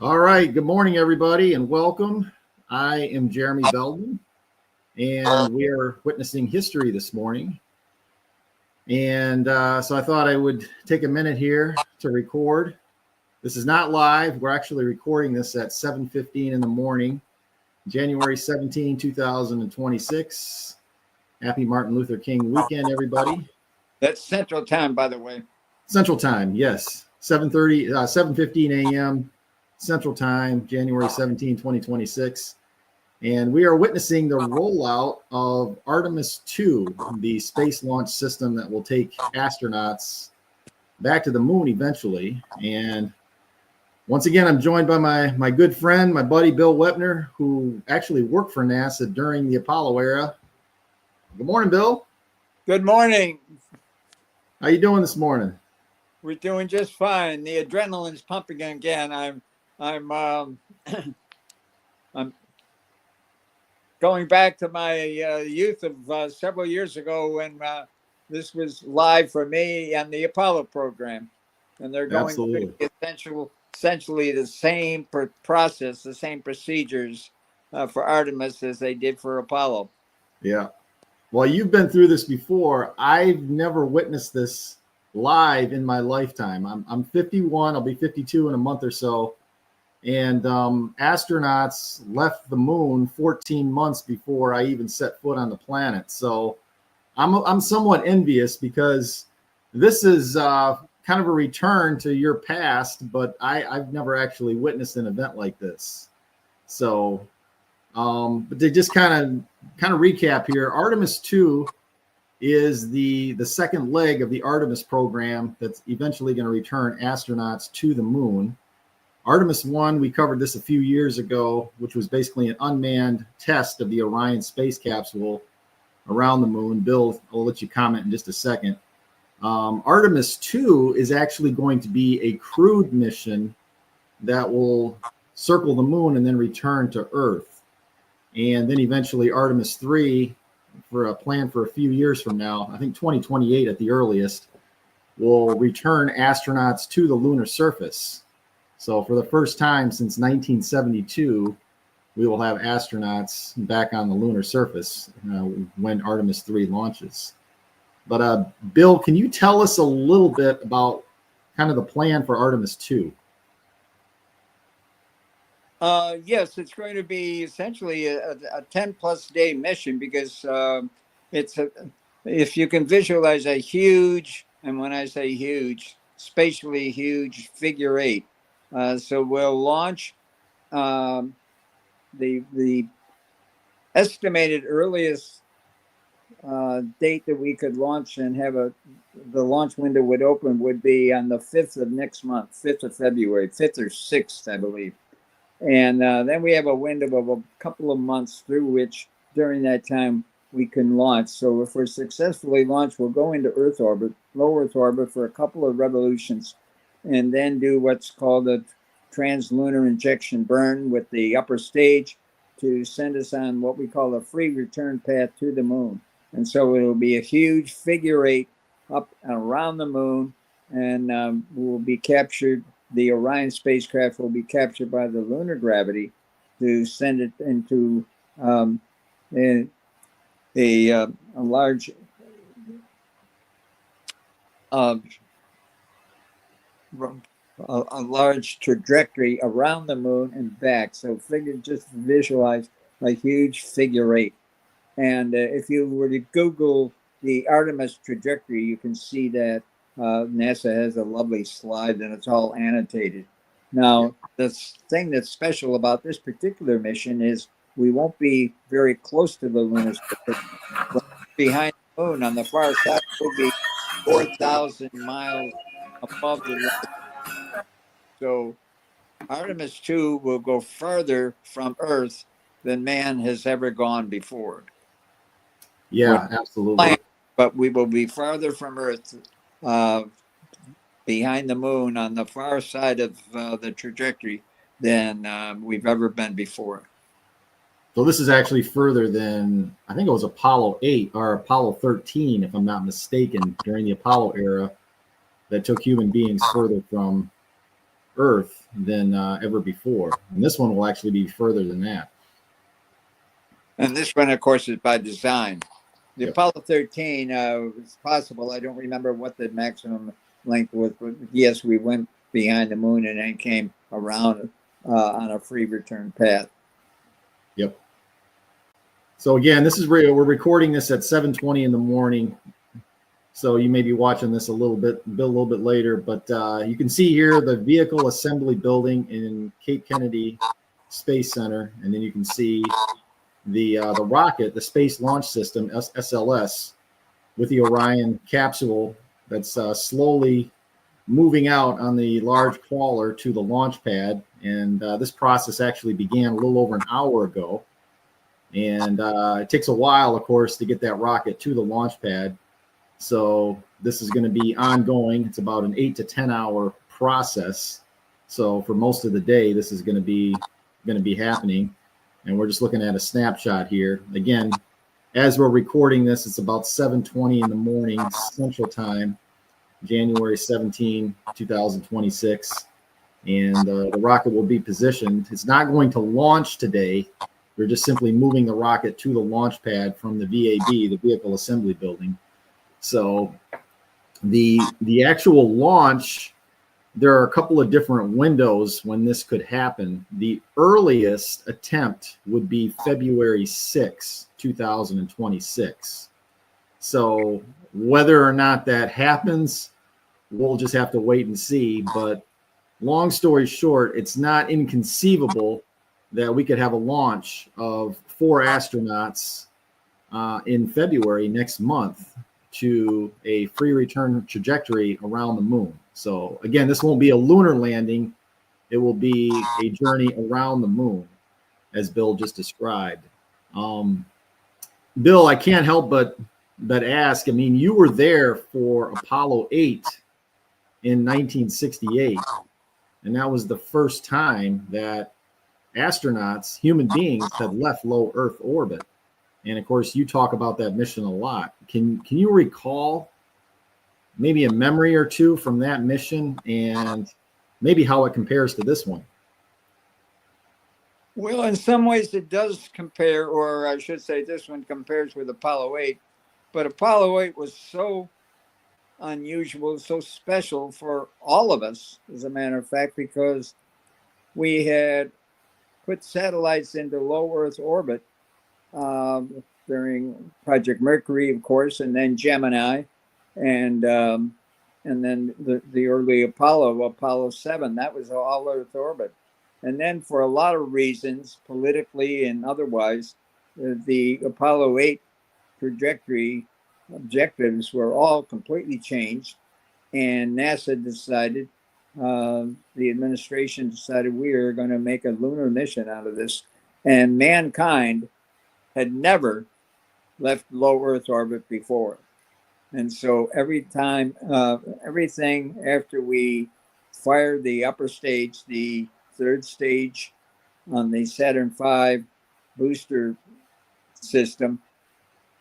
All right. Good morning, everybody, and welcome. I am Jeremy Veldman, and we are witnessing history this morning. And so I thought I would take a minute here to record. This is not live. We're actually recording this at 7:15 in the morning, January 17, 2026. Happy Martin Luther King weekend, everybody. That's Central Time, by the way. Central Time, yes. 7:15 a.m. Central Time, January 17, 2026. And we are witnessing the rollout of Artemis II, the space launch system that will take astronauts back to the moon eventually. And once again, I'm joined by my good friend, my buddy, Bill Weppner, who actually worked for NASA during the Apollo era. Good morning, Bill. Good morning. How you doing this morning? We're doing just fine. The adrenaline's pumping again. I'm going back to my youth of several years ago when this was live for me and the Apollo program, and they're going through essentially the same process, the same procedures for Artemis as they did for Apollo. Yeah. Well, you've been through this before. I've never witnessed this live in my lifetime. I'm 51. I'll be 52 in a month or so. And astronauts left the moon 14 months before I even set foot on the planet. So I'm somewhat envious because this is kind of a return to your past, but I've never actually witnessed an event like this. So, but to just kind of recap here, Artemis II is the second leg of the Artemis program that's eventually going to return astronauts to the moon. Artemis 1, we covered this a few years ago, which was basically an unmanned test of the Orion space capsule around the moon. Bill, I'll let you comment in just a second. Artemis 2 is actually going to be a crewed mission that will circle the moon and then return to Earth. And then eventually Artemis 3, for a plan for a few years from now, I think 2028 at the earliest, will return astronauts to the lunar surface. So for the first time since 1972, we will have astronauts back on the lunar surface when Artemis 3 launches. But Bill, can you tell us a little bit about kind of the plan for Artemis 2? Yes, it's going to be essentially a 10-plus day mission because if you can visualize a huge, and when I say huge, spatially huge figure eight. So we'll launch the estimated earliest date that we could launch and have the launch window would open would be on the 5th of next month, 5th of February, 5th or 6th, I believe. And then we have a window of a couple of months through which during that time we can launch. So if we're successfully launched, we'll go into Earth orbit, low Earth orbit for a couple of revolutions, and then do what's called a translunar injection burn with the upper stage to send us on what we call a free return path to the moon. And so it'll be a huge figure eight up and around the moon, and we'll be captured. The Orion spacecraft will be captured by the lunar gravity to send it into a large a large trajectory around the moon and back. So just visualize a huge figure eight. And if you were to Google the Artemis trajectory, you can see that NASA has a lovely slide and it's all annotated. Now, the thing that's special about this particular mission is we won't be very close to the lunar surface. Behind the moon on the far side will be 4,000 miles above the lunar. So Artemis 2 will go farther from Earth than man has ever gone before. Yeah, absolutely. But we will be farther from Earth behind the moon on the far side of the trajectory than we've ever been before. So this is actually further than, I think it was Apollo 8 or Apollo 13, if I'm not mistaken, during the Apollo era, that took human beings further from Earth than ever before. And this one will actually be further than that. And this one, of course, is by design. The Yep. Apollo 13 was possible. I don't remember what the maximum length was, but yes, we went behind the moon and then came around on a free return path. Yep. So again, this is we're recording this at 7:20 in the morning. So you may be watching this a little bit later, but you can see here the vehicle assembly building in Cape Kennedy Space Center, and then you can see the rocket, the Space Launch System (SLS), with the Orion capsule that's slowly moving out on the large crawler to the launch pad. And this process actually began a little over an hour ago. And it takes a while, of course, to get that rocket to the launch pad. So this is going to be ongoing. It's about an 8 to 10 hour process. So for most of the day, this is going to be happening. And we're just looking at a snapshot here. Again, as we're recording this, it's about 7:20 in the morning Central Time, January 17, 2026. And the rocket will be positioned. It's not going to launch today. We're just simply moving the rocket to the launch pad from the VAB, the Vehicle Assembly Building. So the actual launch, there are a couple of different windows when this could happen. The earliest attempt would be February 6, 2026. So whether or not that happens, we'll just have to wait and see. But long story short, it's not inconceivable that we could have a launch of 4 astronauts in February next month to a free return trajectory around the moon. So again, this won't be a lunar landing. It will be a journey around the moon, as Bill just described. Bill, I can't help but ask, I mean, you were there for Apollo 8 in 1968, and that was the first time that astronauts, human beings, had left low Earth orbit. And of course, you talk about that mission a lot. Can you recall maybe a memory or two from that mission and maybe how it compares to this one? Well, in some ways it does compare, or I should say this one compares with Apollo 8. But Apollo 8 was so unusual, so special for all of us, as a matter of fact, because we had put satellites into low Earth orbit during Project Mercury, of course, and then Gemini, and then the early Apollo 7. That was all Earth orbit. And then for a lot of reasons, politically and otherwise, the Apollo 8 trajectory objectives were all completely changed. And NASA decided, the administration decided, we are going to make a lunar mission out of this. And mankind had never left low Earth orbit before. And so every time, everything after we fired the upper stage, the third stage on the Saturn V booster system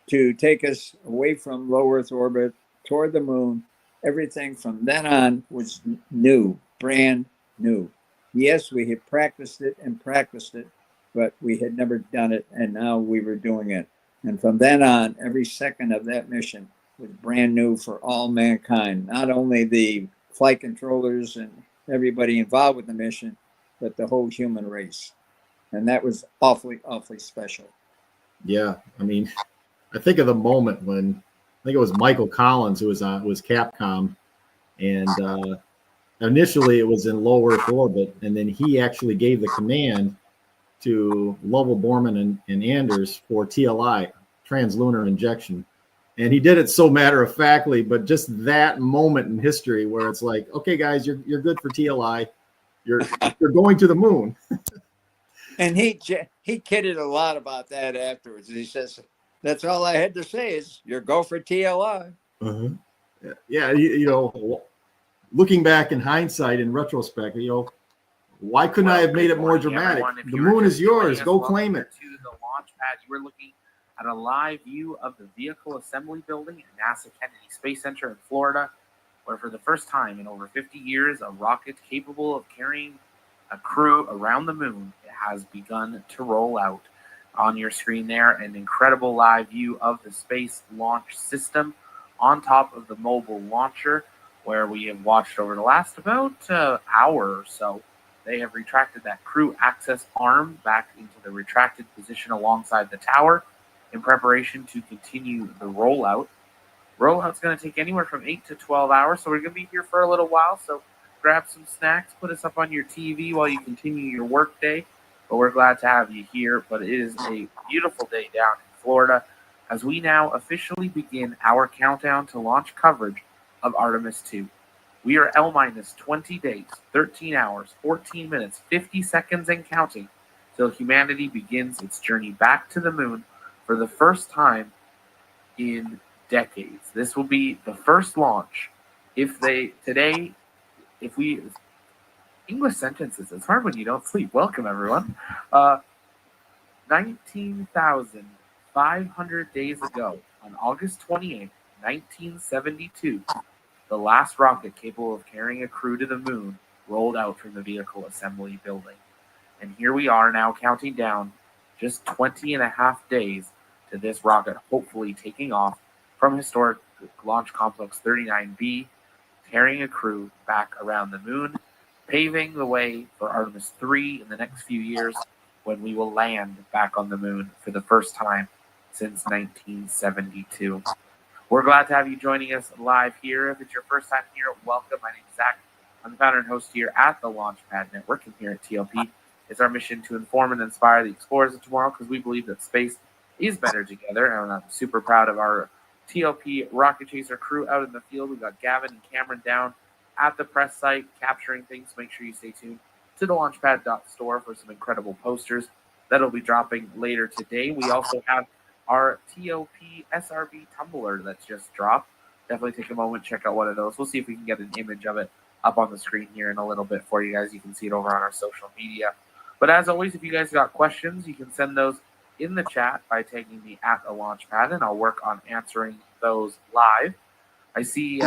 to take us away from low Earth orbit toward the moon, everything from then on was new, brand new. Yes, we had practiced it, but we had never done it, and now we were doing it. And from then on, every second of that mission was brand new for all mankind, not only the flight controllers and everybody involved with the mission, but the whole human race. And that was awfully, awfully special. Yeah, I mean, I think of the moment when I think it was Michael Collins who was Capcom, and initially it was in low Earth orbit, and then he actually gave the command to Lovell, Borman, and Anders for TLI, translunar injection. And he did it so matter-of-factly, but just that moment in history where it's like, okay, guys, you're good for TLI. You're going to the moon. And he kidded a lot about that afterwards. He says, that's all I had to say is you're go for TLI. Uh-huh. Yeah, you know, looking back in hindsight, in retrospect, you know, why couldn't I have made it more dramatic? The moon is yours. Go claim it. To the launch pad, you were looking at a live view of the Vehicle Assembly Building at NASA Kennedy Space Center in Florida, where for the first time in over 50 years, a rocket capable of carrying a crew around the moon has begun to roll out. On your screen there, an incredible live view of the Space Launch System on top of the mobile launcher, where we have watched over the last about hour or so. They have retracted that crew access arm back into the retracted position alongside the tower in preparation to continue the rollout. Rollout's going to take anywhere from 8 to 12 hours, so we're going to be here for a little while. So grab some snacks, put us up on your TV while you continue your work day. But we're glad to have you here. But it is a beautiful day down in Florida as we now officially begin our countdown to launch coverage of Artemis II. We are L-minus 20 days, 13 hours, 14 minutes, 50 seconds and counting till humanity begins its journey back to the moon for the first time in decades. This will be the first launch. English sentences, it's hard when you don't sleep. Welcome, everyone. 19,500 days ago, on August 28th, 1972, the last rocket capable of carrying a crew to the moon rolled out from the vehicle assembly building. And here we are now counting down just 20 and a half days to this rocket hopefully taking off from historic Launch Complex 39B, carrying a crew back around the moon, paving the way for Artemis III in the next few years when we will land back on the moon for the first time since 1972. We're glad to have you joining us live here. If it's your first time here, welcome. My name is Zach. I'm the founder and host here at the Launchpad Network and here at TLP. It's our mission to inform and inspire the explorers of tomorrow because we believe that space is better together. And I'm super proud of our TLP Rocket Chaser crew out in the field. We've got Gavin and Cameron down at the press site capturing things. Make sure you stay tuned to the launchpad.store for some incredible posters that'll be dropping later today. We also have our TOP SRB Tumbler that's just dropped. Definitely take a moment, check out one of those. We'll see if we can get an image of it up on the screen here in a little bit for you guys. You can see it over on our social media. But as always, if you guys got questions, you can send those in the chat by tagging me at the Launchpad, and I'll work on answering those live. I see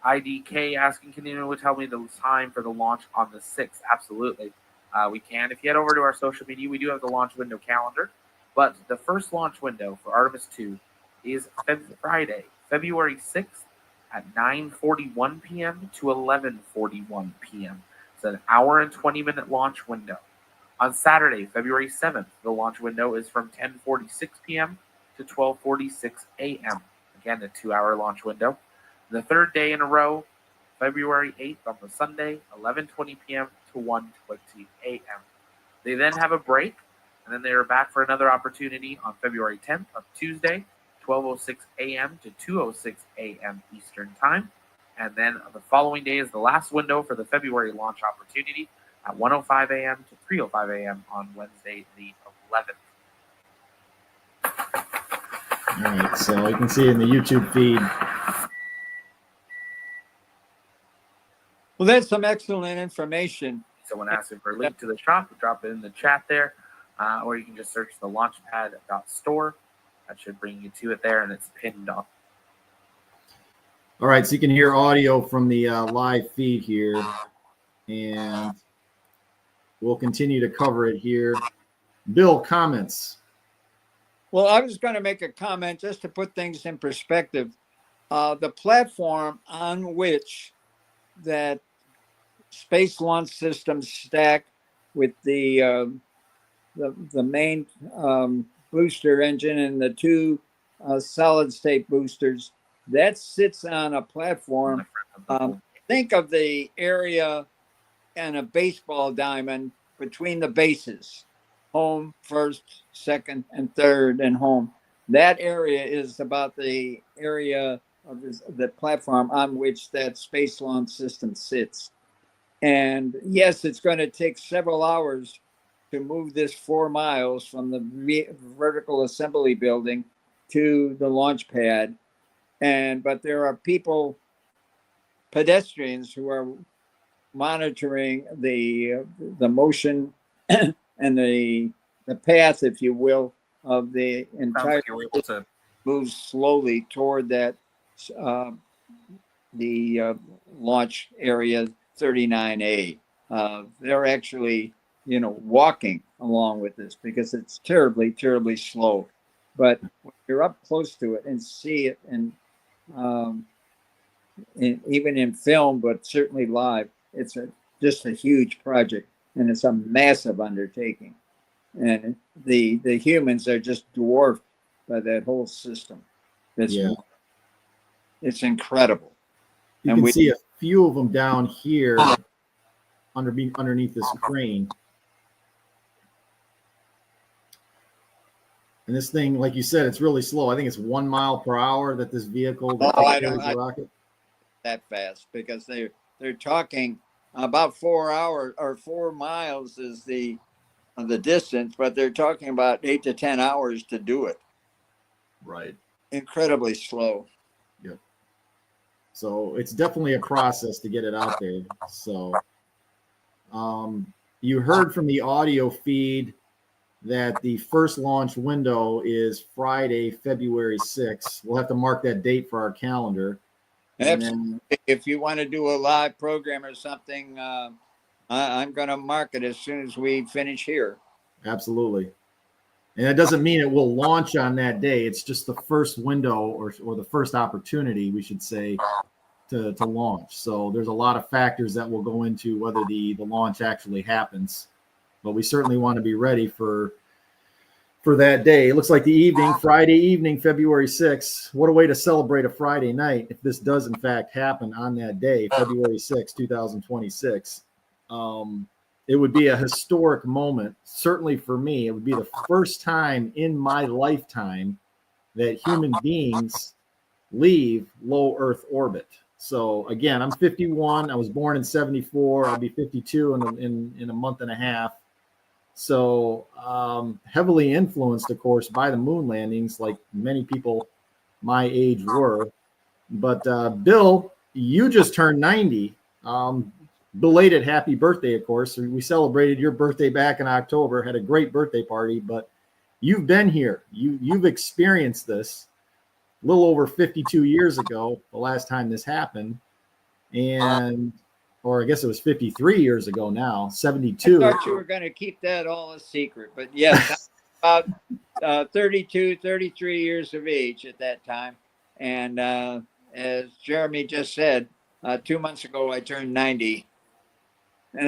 IDK asking, can anyone tell me the time for the launch on the 6th? Absolutely. We can. If you head over to our social media, we do have the launch window calendar. But the first launch window for Artemis II is Friday, February 6th at 9:41 p.m. to 11:41 p.m. It's an hour and 20-minute launch window. On Saturday, February 7th, the launch window is from 10:46 p.m. to 12:46 a.m. Again, a 2-hour launch window. The third day in a row, February 8th on the Sunday, 11:20 p.m. to 1:20 a.m. They then have a break, and then they are back for another opportunity on February 10th on Tuesday, 12:06 a.m. to 2:06 a.m. Eastern Time. And then the following day is the last window for the February launch opportunity at 1:05 a.m. to 3:05 a.m. on Wednesday, the 11th. All right, so you can see in the YouTube feed. Well, that's some excellent information. Someone asking for a link to the shop, drop it in the chat there, or you can just search the launchpad.store. That should bring you to it there, and it's pinned up. All right, so you can hear audio from the live feed here, and we'll continue to cover it here. Bill, comments? Well, I was going to make a comment just to put things in perspective. The platform on which that Space Launch System stack with the main booster engine and the two solid state boosters, that sits on a platform. Think of the area and a baseball diamond between the bases, home, first, second, and third, and home. That area is about the area of the platform on which that Space Launch System sits. And yes, it's going to take several hours to move this 4 miles from the vertical assembly building to the launch pad. But there are pedestrians who are monitoring the motion and the path, if you will, of the entire Like you're able to move slowly toward that launch area 39A. They're actually, walking along with this because it's terribly, terribly slow. But when you're up close to it and see it, and even in film, but certainly live, it's just a huge project, and it's a massive undertaking. And the humans are just dwarfed by that whole system. It's incredible. You can see a few of them down here underneath this crane. And this thing, like you said, it's really slow. I think it's 1 mile per hour that this vehicle carries the rocket. That fast, because they're talking about 4 hours or 4 miles is the distance, but they're talking about 8 to 10 hours to do it. Right. Incredibly slow. Yep. So it's definitely a process to get it out there. So you heard from the audio feed that the first launch window is Friday, February 6th. We'll have to mark that date for our calendar. And then, if you want to do a live program or something, I'm going to mark it as soon as we finish here. Absolutely. And that doesn't mean it will launch on that day. It's just the first window or the first opportunity, we should say, to launch. So there's a lot of factors that will go into whether the launch actually happens. But we certainly want to be ready for that day. It looks like the evening, Friday evening, February 6th. What a way to celebrate a Friday night if this does in fact happen on that day, February 6th, 2026. It would be a historic moment. Certainly for me, it would be the first time in my lifetime that human beings leave low Earth orbit. So again, I'm 51. I was born in 74. I'll be 52 in a month and a half. So heavily influenced, of course, by the moon landings, like many people my age were. But Bill, you just turned 90. Belated happy birthday, of course. We celebrated your birthday back in October, had a great birthday party, but you've been here. You've experienced this a little over 52 years ago, the last time this happened. Or I guess it was 53 years ago now, 72. I thought you were going to keep that all a secret, but yes, about 32, 33 years of age at that time. And as Jeremy just said, 2 months ago, I turned 90. And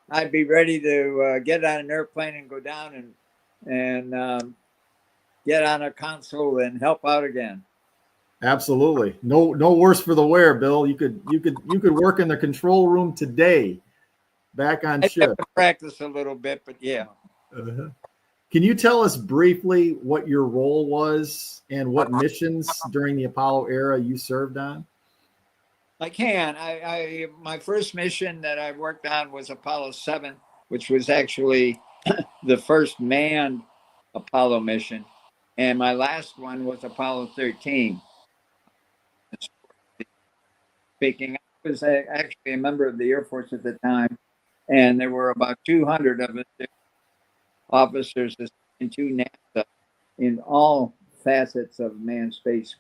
I'd be ready to get on an airplane and go down and get on a console and help out again. Absolutely. No worse for the wear, Bill. You could work in the control room today, back on shift. I have to practice a little bit, but yeah. Uh-huh. Can you tell us briefly what your role was and what missions during the Apollo era you served on? I can. My first mission that I worked on was Apollo 7, which was actually the first manned Apollo mission. And my last one was Apollo 13. Speaking, I was actually a member of the Air Force at the time, and there were about 200 of us officers assigned to NASA in all facets of manned space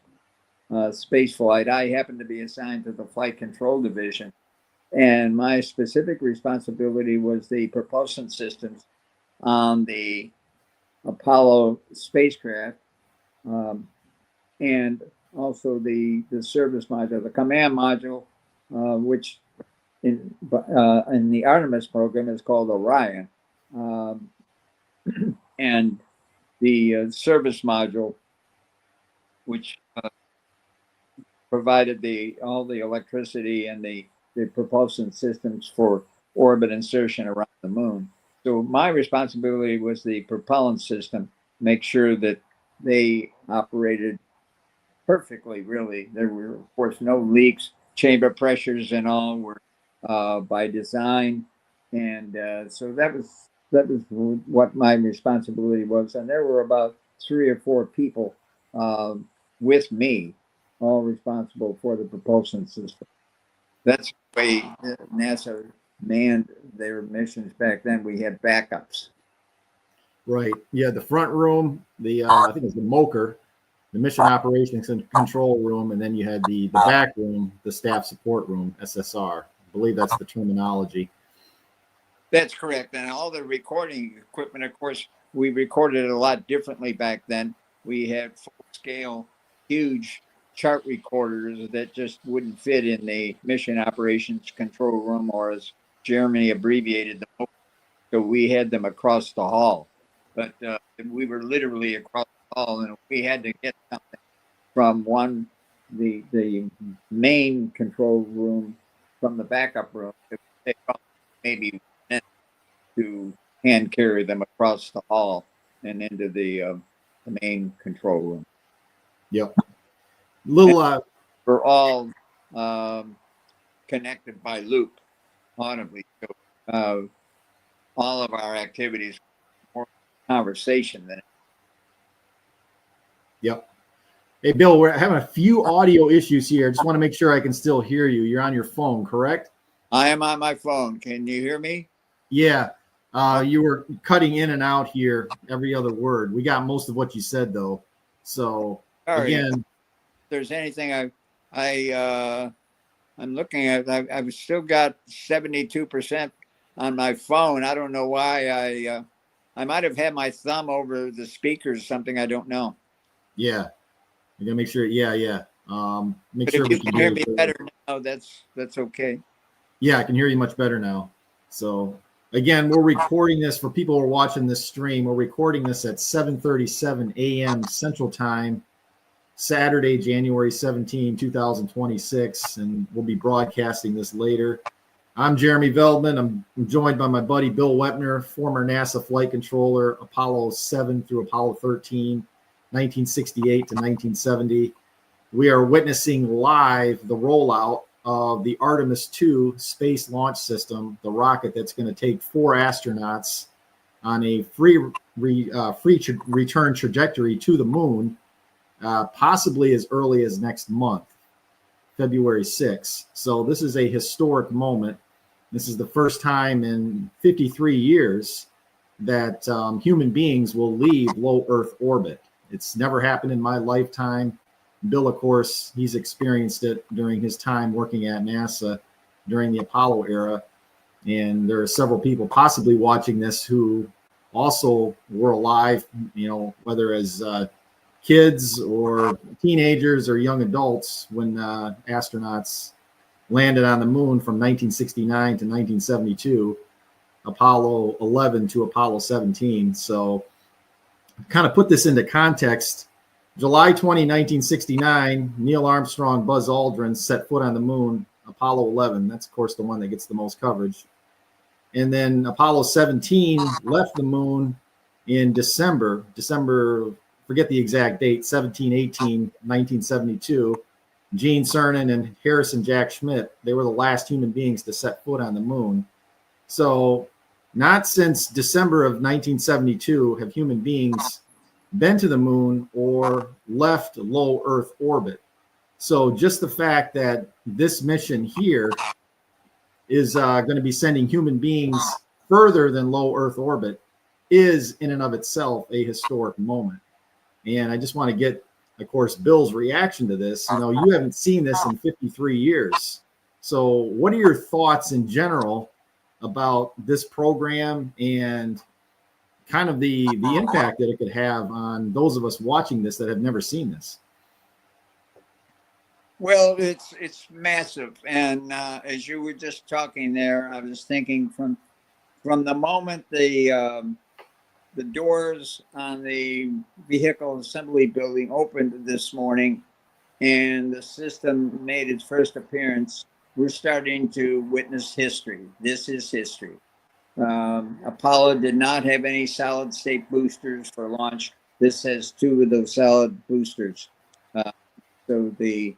flight. I happened to be assigned to the Flight Control Division, and my specific responsibility was the propulsion systems on the Apollo spacecraft, and also the service module, the command module, which in the Artemis program is called Orion, and the service module, which provided all the electricity and the propulsion systems for orbit insertion around the moon. So my responsibility was the propellant system, make sure that they operated perfectly, really. There were, of course, no leaks. Chamber pressures and all were by design. And so that was what my responsibility was. And there were about 3 or 4 people with me, all responsible for the propulsion system. That's the way NASA manned their missions back then. We had backups. Right. Yeah, the front room, I think it was the Mocher, the mission operations and control room, and then you had the back room, the staff support room, SSR. I believe that's the terminology. That's correct. And all the recording equipment, of course, we recorded it a lot differently back then. We had full-scale, huge chart recorders that just wouldn't fit in the mission operations control room, or as Jeremy abbreviated them. So we had them across the hall. But we were literally across the hall, and we had to get something from the main control room, from the backup room. It would take maybe to hand carry them across the hall and into the main control room. Yep. Little. We're all connected by loop audibly. So all of our activities more conversation than. Yep. Hey, Bill, we're having a few audio issues here. Just want to make sure I can still hear you. You're on your phone, correct? I am on my phone. Can you hear me? Yeah. You were cutting in and out here every other word. We got most of what you said, though. So, again. If there's anything I'm looking at, I've still got 72% on my phone. I don't know why. I might have had my thumb over the speakers or something. I don't know. Yeah. I gotta make sure. Yeah. Make but sure if you can hear me better now, that's okay. Yeah, I can hear you much better now. So again, we're recording this for people who are watching this stream. We're recording this at 7:37 a.m. Central Time, Saturday, January 17, 2026, and we'll be broadcasting this later. I'm Jeremy Veldman. I'm joined by my buddy Bill Weppner, former NASA flight controller, Apollo 7 through Apollo 13, 1968 to 1970. We are witnessing live the rollout of the Artemis II space launch system, the rocket that's going to take 4 astronauts on a free return trajectory to the moon, possibly as early as next month, February 6th. So this is a historic moment. This is the first time in 53 years that human beings will leave low Earth orbit. It's never happened in my lifetime. Bill, of course, he's experienced it during his time working at NASA during the Apollo era. And there are several people possibly watching this who also were alive, whether as kids or teenagers or young adults when astronauts landed on the moon from 1969 to 1972, Apollo 11 to Apollo 17. So kind of put this into context. July 20, 1969, Neil Armstrong, Buzz Aldrin set foot on the moon, Apollo 11. That's, of course, the one that gets the most coverage. And then Apollo 17 left the moon in December, forget the exact date, 17/18, 1972. Gene Cernan and Harrison Jack Schmitt, they were the last human beings to set foot on the moon. So not since December of 1972 have human beings been to the moon or left low Earth orbit. So just the fact that this mission here is going to be sending human beings further than low Earth orbit is in and of itself a historic moment. And I just want to get, of course, Bill's reaction to this. You haven't seen this in 53 years. So what are your thoughts in general about this program and kind of the impact that it could have on those of us watching this that have never seen this? Well, it's massive. And as you were just talking there, I was thinking from the moment the doors on the vehicle assembly building opened this morning and the system made its first appearance, we're starting to witness history. This is history. Apollo did not have any solid state boosters for launch. This has 2 of those solid boosters. So the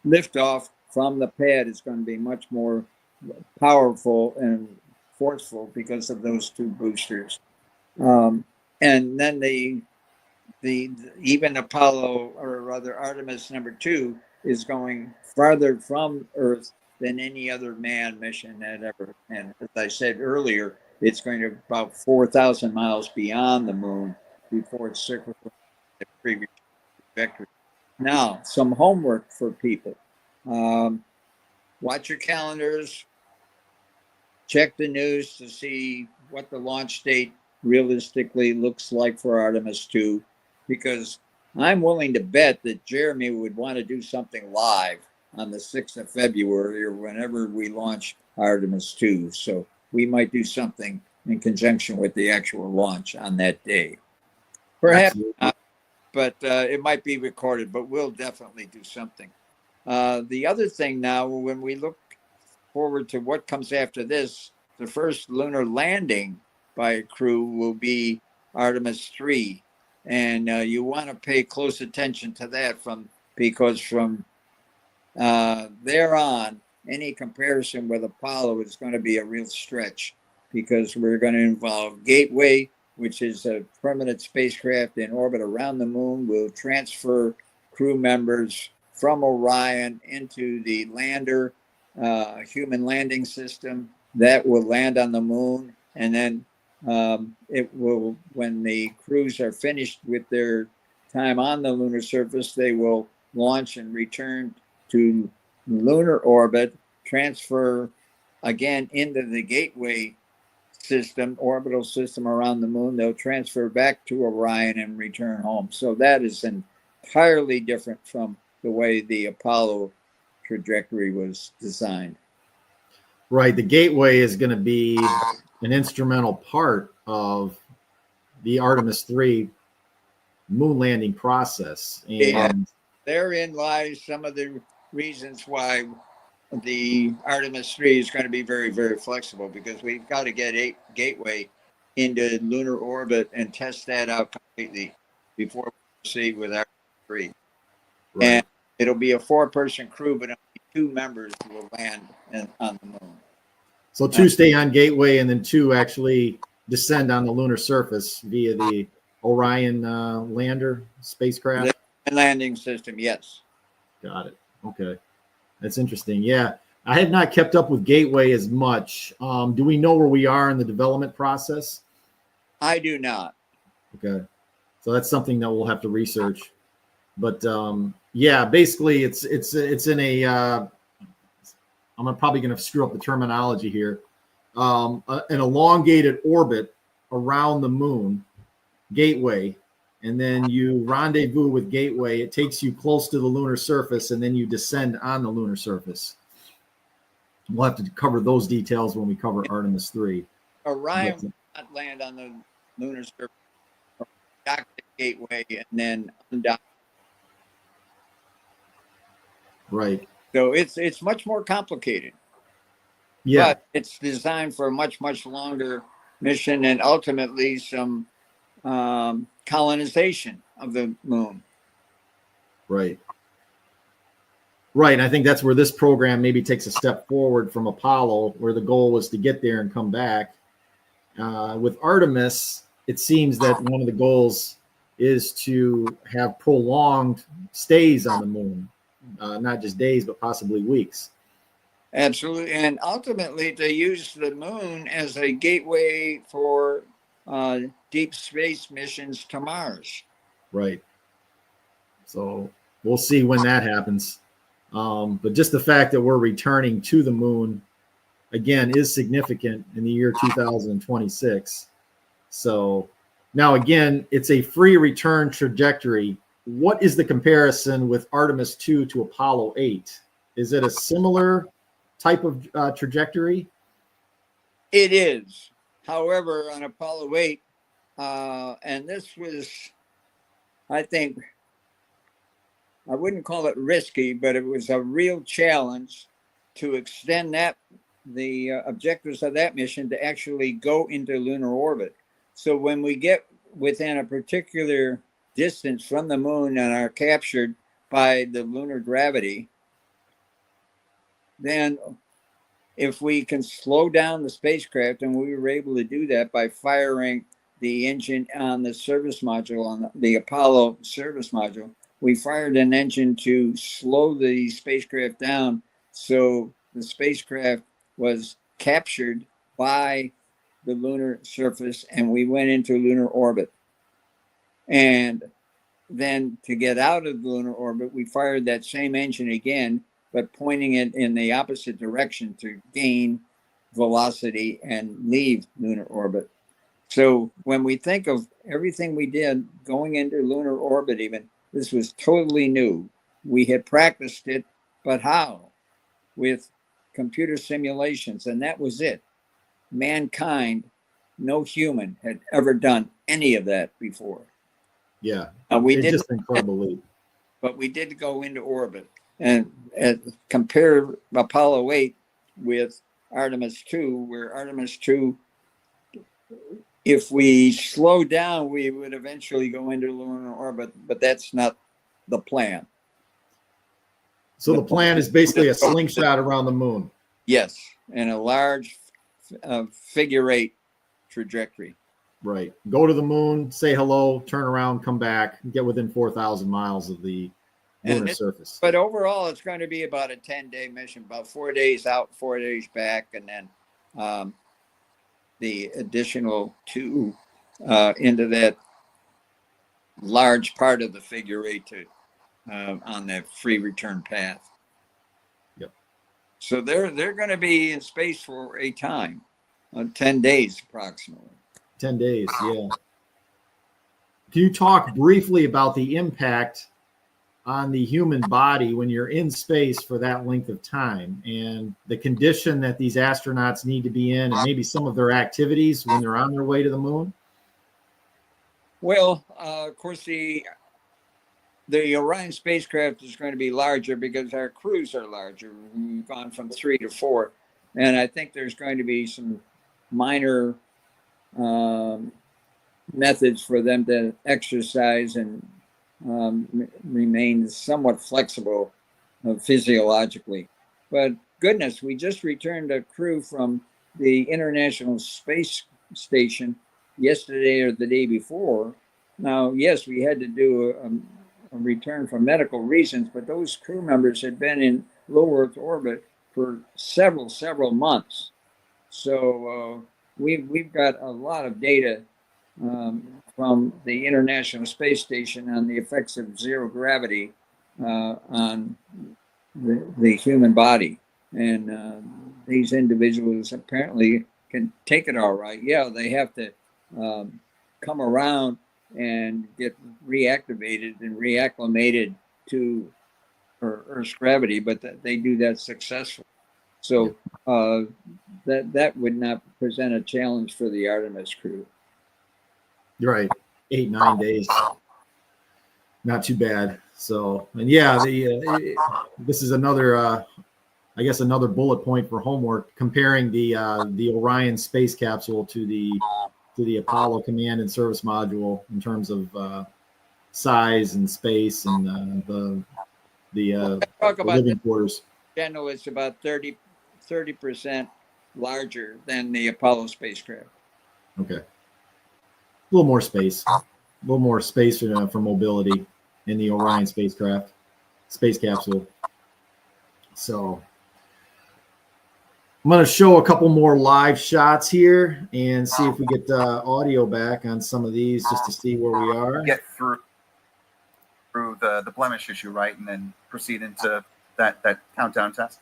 liftoff from the pad is going to be much more powerful and forceful because of those 2 boosters. And then the even Apollo, or rather Artemis #2, is going farther from Earth than any other manned mission had ever. And as I said earlier, it's going to about 4,000 miles beyond the moon. before it's cyclical the previous trajectory. Now, some homework for people. Watch your calendars, check the news to see what the launch date realistically looks like for Artemis 2, because I'm willing to bet that Jeremy would want to do something live on the 6th of February or whenever we launch Artemis 2. So we might do something in conjunction with the actual launch on that day. Perhaps not, but it might be recorded, but we'll definitely do something. The other thing now, when we look forward to what comes after this, the first lunar landing by a crew will be Artemis 3. And you want to pay close attention to that because from there on, any comparison with Apollo is going to be a real stretch, because we're going to involve Gateway, which is a permanent spacecraft in orbit around the moon. We'll transfer crew members from Orion into the lander, human landing system that will land on the moon. And then it will, when the crews are finished with their time on the lunar surface, they will launch and return to lunar orbit, transfer again into the Gateway system, orbital system around the moon. They'll transfer back to Orion and return home. So that is entirely different from the way the Apollo trajectory was designed. Right. The Gateway is going to be an instrumental part of the Artemis 3 moon landing process. And therein lies some of the reasons why the Artemis 3 is going to be very, very flexible, because we've got to get a Gateway into lunar orbit and test that out completely before we proceed with Artemis 3. Right. And it'll be a 4-person crew, but only 2 members will land on the moon. So 2 stay on Gateway, and then 2 actually descend on the lunar surface via the Orion lander spacecraft. The landing system, yes. Got it. Okay. That's interesting. Yeah. I have not kept up with Gateway as much. Do we know where we are in the development process? I do not. Okay. So that's something that we'll have to research. But yeah, basically it's in a I'm probably going to screw up the terminology here. An elongated orbit around the moon, Gateway, and then you rendezvous with Gateway. It takes you close to the lunar surface, and then you descend on the lunar surface. We'll have to cover those details when we cover Artemis 3. Orion will not land on the lunar surface, dock the Gateway, and then undock. Right. So it's much more complicated. Yeah. But it's designed for a much, much longer mission, and ultimately some colonization of the moon. Right. Right. And I think that's where this program maybe takes a step forward from Apollo, where the goal was to get there and come back. With Artemis, it seems that one of the goals is to have prolonged stays on the moon, not just days, but possibly weeks. Absolutely. And ultimately to use the moon as a gateway for deep space missions to Mars. Right. So we'll see when that happens. But just the fact that we're returning to the moon again is significant in the year 2026. So now again, it's a free return trajectory. What is the comparison with Artemis 2 to Apollo 8? Is it a similar type of trajectory? It is. However, on Apollo 8, and this was, I think, I wouldn't call it risky, but it was a real challenge to extend the objectives of that mission to actually go into lunar orbit. So when we get within a particular distance from the moon and are captured by the lunar gravity, then if we can slow down the spacecraft, and we were able to do that by firing the engine on the service module, on the Apollo service module, we fired an engine to slow the spacecraft down. So the spacecraft was captured by the lunar surface, and we went into lunar orbit. And then to get out of lunar orbit, we fired that same engine again, but pointing it in the opposite direction to gain velocity and leave lunar orbit. So when we think of everything we did going into lunar orbit, even this was totally new. We had practiced it, but how? With computer simulations, and that was it. Mankind, no human had ever done any of that before. Yeah, We it's did, just incredible leap. but we did go into orbit and compare Apollo 8 with Artemis 2, where Artemis 2, if we slow down, we would eventually go into lunar orbit, but that's not the plan. So the plan is basically a slingshot around the moon. Yes, and a large figure 8 trajectory. Right. Go to the moon, say hello, turn around, come back, get within 4,000 miles of the lunar surface. But overall, it's going to be about a 10-day mission, about 4 days out, 4 days back, and then the additional 2 into that large part of the figure 8 to on that free return path. Yep. So they're going to be in space for a time, 10 days approximately. 10 days, yeah. Can you talk briefly about the impact on the human body when you're in space for that length of time and the condition that these astronauts need to be in and maybe some of their activities when they're on their way to the moon? Well, of course, the Orion spacecraft is going to be larger because our crews are larger. We've gone from 3 to 4. And I think there's going to be some minor methods for them to exercise and remain somewhat flexible physiologically. But goodness, we just returned a crew from the International Space Station yesterday or the day before. Now, yes, we had to do a return for medical reasons, but those crew members had been in low Earth orbit for several months. So we've got a lot of data from the International Space Station on the effects of zero gravity on the human body. And these individuals apparently can take it all right. Yeah, they have to come around and get reactivated and reacclimated to Earth's gravity, but they do that successfully. So that would not present a challenge for the Artemis crew. You're right. 8-9 days. Not too bad. So, and yeah, this is another, I guess, another bullet point for homework, comparing the Orion space capsule to the Apollo command and service module in terms of size and space and the living quarters. General, it's about 30% larger than the Apollo spacecraft. Okay. A little more space for mobility in the Orion space capsule. So I'm going to show a couple more live shots here and see if we get audio back on some of these just to see where we are. Get through the blemish issue, right, and then proceed into that countdown test.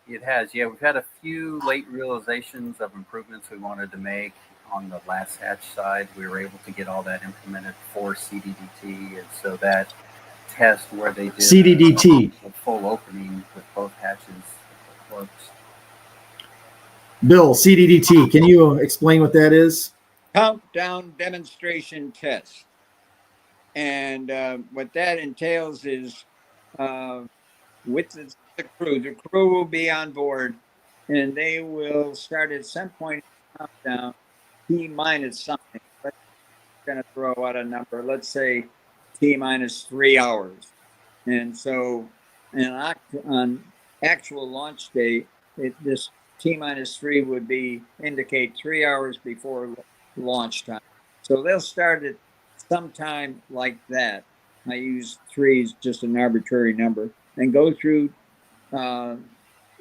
It has, yeah. We've had a few late realizations of improvements we wanted to make on the last hatch side. We were able to get all that implemented for CDDT, and so that test where they did CDDT, a full opening with both hatches works. Bill, CDDT, can you explain what that is? Countdown demonstration test. And what that entails is with the crew will be on board, and they will start at some point in the countdown, T minus something. Let's going to throw out a number. Let's say T minus 3 hours. And so on actual launch day, this T minus 3 would indicate 3 hours before launch time. So they'll start at sometime like that. I use 3 as just an arbitrary number, and go through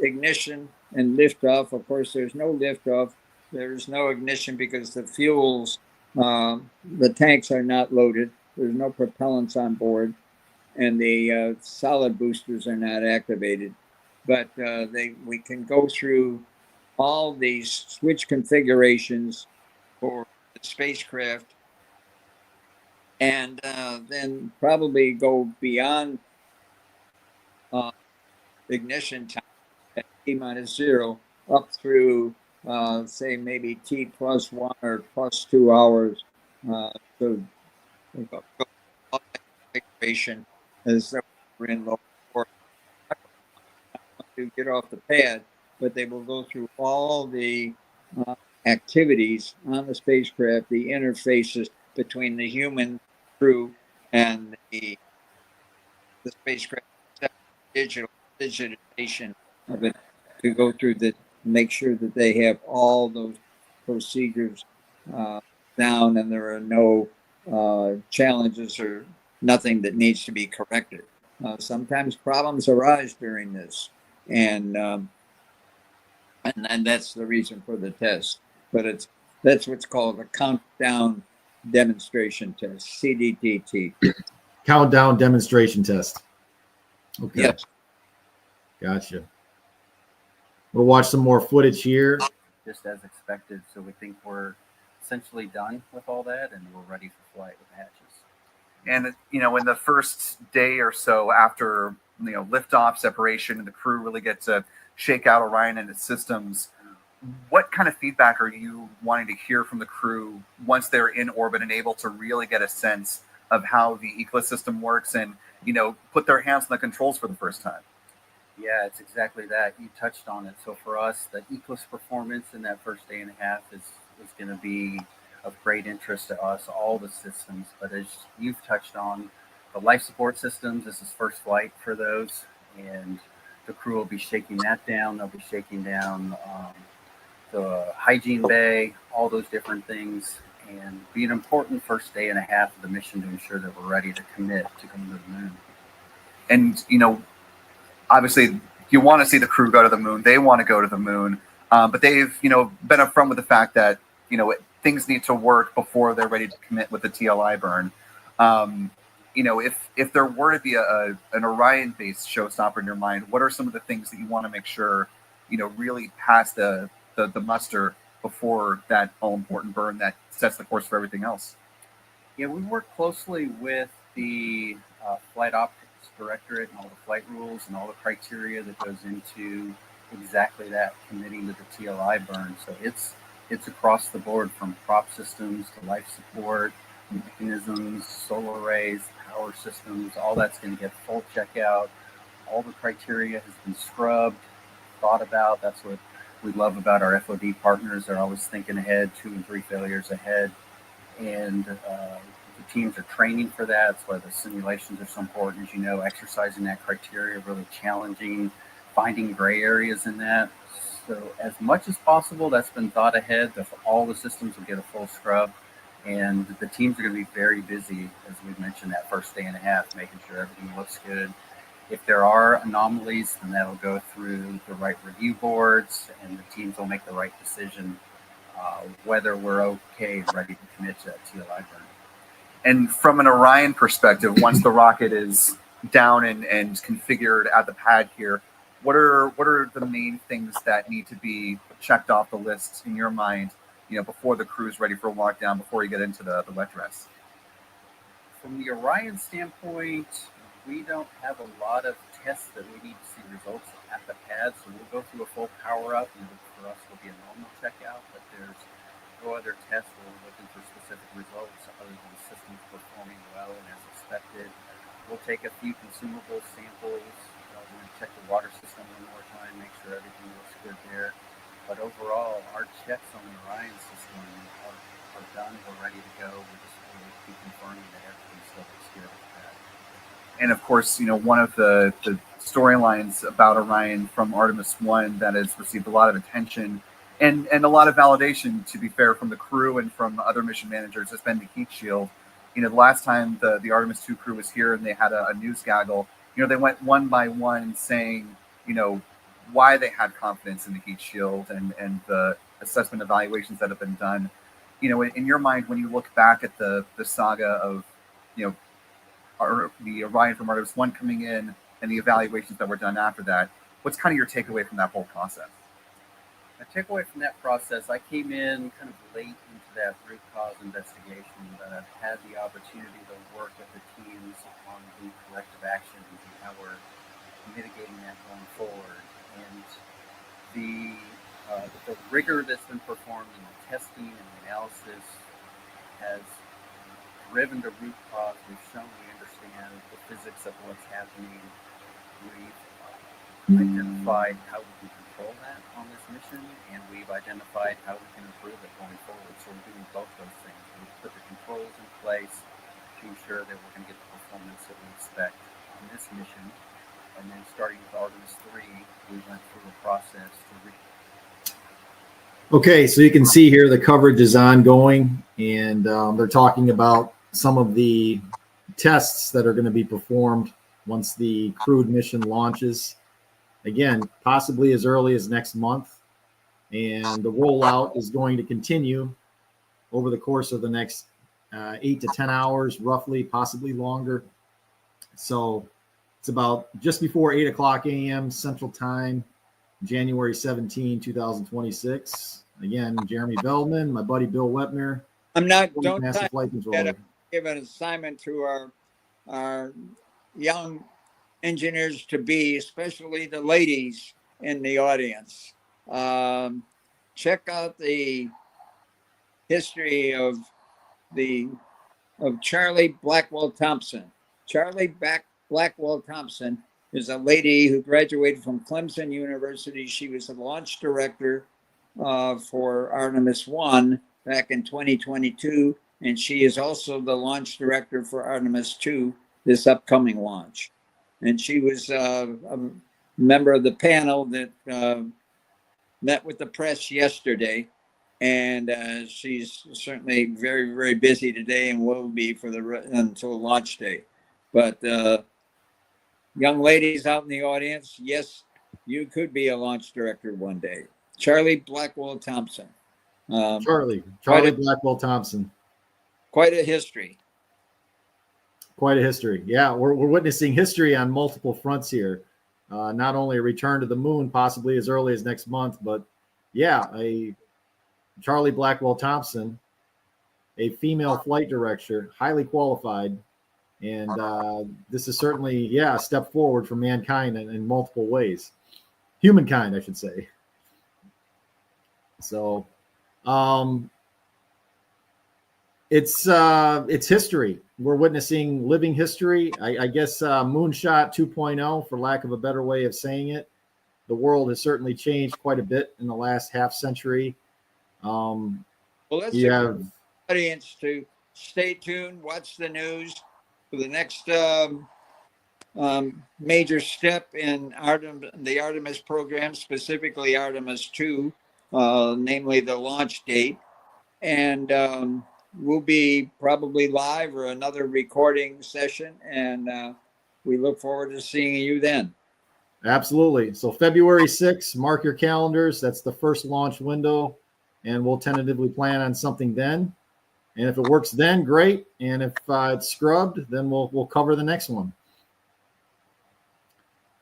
ignition and liftoff. Of course, there's no liftoff. There's no ignition because the fuels, the tanks are not loaded. There's no propellants on board, and the solid boosters are not activated. But we can go through all these switch configurations for the spacecraft, and then probably go beyond ignition time at T-0 up through say maybe T+1 or +2 hours. So go all that configuration as we're in low orbit to get off the pad, but they will go through all the activities on the spacecraft, the interfaces between the human crew and the spacecraft, digitization of it, to go through the make sure that they have all those procedures down, and there are no challenges or nothing that needs to be corrected. Sometimes problems arise during this, and that's the reason for the test. But that's what's called a countdown demonstration test, CDDT. Countdown demonstration test. Okay. Yes. Gotcha. We'll watch some more footage here. Just as expected. So we think we're essentially done with all that, and we're ready for flight with hatches. And in the first day or so after liftoff, separation, and the crew really get to shake out Orion and its systems, what kind of feedback are you wanting to hear from the crew once they're in orbit and able to really get a sense of how the ecosystem works and put their hands on the controls for the first time? Yeah, it's exactly that. You touched on it. So for us, the Eclipse performance in that first day and a half is going to be of great interest to us, all the systems. But as you've touched on, the life support systems, this is first flight for those, and the crew will be shaking that down. They'll be shaking down the hygiene bay, all those different things, and be an important first day and a half of the mission to ensure that we're ready to commit to come to the moon. And obviously, you want to see the crew go to the moon. They want to go to the moon, but they've been upfront with the fact that things need to work before they're ready to commit with the TLI burn. If there were to be an Orion-based showstopper in your mind, what are some of the things that you want to make sure really pass the muster before that all-important burn that sets the course for everything else? Yeah, we work closely with the flight optics directorate and all the flight rules and all the criteria that goes into exactly that, committing to the TLI burn. So it's across the board, from prop systems to life support, mechanisms, solar arrays, power systems. All that's going to get full checkout. All the criteria has been scrubbed, thought about. That's what we love about our FOD partners. They're always thinking ahead, 2 and 3 failures ahead. And the teams are training for that. That's why the simulations are so important. As you know, exercising that criteria, really challenging, finding gray areas in that. So as much as possible, that's been thought ahead. All the systems will get a full scrub. And the teams are going to be very busy, as we mentioned, that first day and a half, making sure everything looks good. If there are anomalies, then that'll go through the right review boards, and the teams will make the right decision whether we're okay, ready to commit to that TLI burn. And from an Orion perspective, once the rocket is down and configured at the pad here, what are the main things that need to be checked off the list in your mind, before the crew is ready for a walk down, before you get into the wet dress? From the Orion standpoint, we don't have a lot of tests that we need to see results at the pad, so we'll go through a full power up, and for us will be a normal checkout, but there's no other tests where we're looking for specific results other than systems performing well and as expected. We'll take a few consumable samples. We're going to check the water system one more time, make sure everything looks good there. But overall, our checks on the Orion system are done. We're ready to go. We're just going to keep confirming that everything still looks good at the pad. And of course, one of the storylines about Orion from Artemis I that has received a lot of attention and a lot of validation, to be fair, from the crew and from other mission managers, has been the heat shield. The last time the Artemis II crew was here and they had a news gaggle, they went one by one saying, why they had confidence in the heat shield and the assessment evaluations that have been done. In your mind, when you look back at the saga of you know, the Orion from Artemis 1 coming in and the evaluations that were done after that, what's kind of your takeaway from that whole process? My takeaway from that process, I came in kind of late into that root cause investigation, but I've had the opportunity to work with the teams on the corrective actions and how we're mitigating that going forward. And the rigor that's been performed in the testing and the analysis has driven to root cause. We've shown we understand the physics of what's happening. We've identified how we can control that on this mission, and we've identified how we can improve it going forward. So we're doing both those things. We've put the controls in place to ensure that we're going to get the performance that we expect on this mission. And then starting with Artemis 3, we went through a process to Okay, so you can see here the coverage is ongoing, and they're talking about some of the tests that are going to be performed once the crewed mission launches. Again, possibly as early as next month, and the rollout is going to continue over the course of the next 8 to 10 hours, roughly, possibly longer. So it's about just before 8 o'clock a.m. Central Time, January 17, 2026. Again, Jeremy Veldman, my buddy Bill Weppner. I'm not, Master Flight Controller. give an assignment to our young engineers to be, especially the ladies in the audience. Check out the history of Charlie Blackwell Thompson. Charlie Blackwell Thompson is a lady who graduated from Clemson University. She was the launch director for Artemis 1 back in 2022, and she is also the launch director for Artemis 2, this upcoming launch. And she was a member of the panel that met with the press yesterday, and she's certainly very, very busy today and will be for until launch day. But young ladies out in the audience, yes, you could be a launch director one day. Charlie Blackwell Thompson. Charlie Blackwell Thompson. Quite a history. Quite a history. Yeah, we're witnessing history on multiple fronts here. Not only a return to the moon, possibly as early as next month, but yeah, a Charlie Blackwell Thompson, a female flight director, highly qualified. And this is certainly, a step forward for mankind in multiple ways. Humankind, I should say. So it's history. We're witnessing living history. I guess Moonshot 2.0, for lack of a better way of saying it. The world has certainly changed quite a bit in the last half century. Well, let's have audience to stay tuned, watch the news for the next major step in the Artemis program, specifically Artemis 2, namely the launch date. And we'll be probably live or another recording session, and we look forward to seeing you then. Absolutely. So February 6th, mark your calendars. That's the first launch window, and we'll tentatively plan on something then. And if it works then, great. And if it's scrubbed, then we'll cover the next one.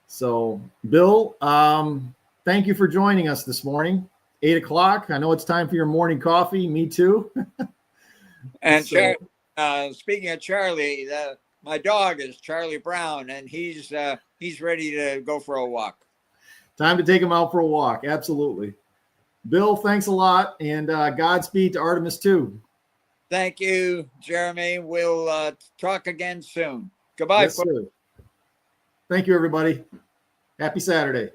So, Bill, thank you for joining us this morning. 8 o'clock. I know it's time for your morning coffee. Me too. And so, speaking of Charlie, my dog is Charlie Brown, and he's ready to go for a walk. Time to take him out for a walk. Absolutely. Bill, thanks a lot, and Godspeed to Artemis 2. Thank you, Jeremy. We'll talk again soon. Goodbye. Yes, sir. Thank you, everybody. Happy Saturday.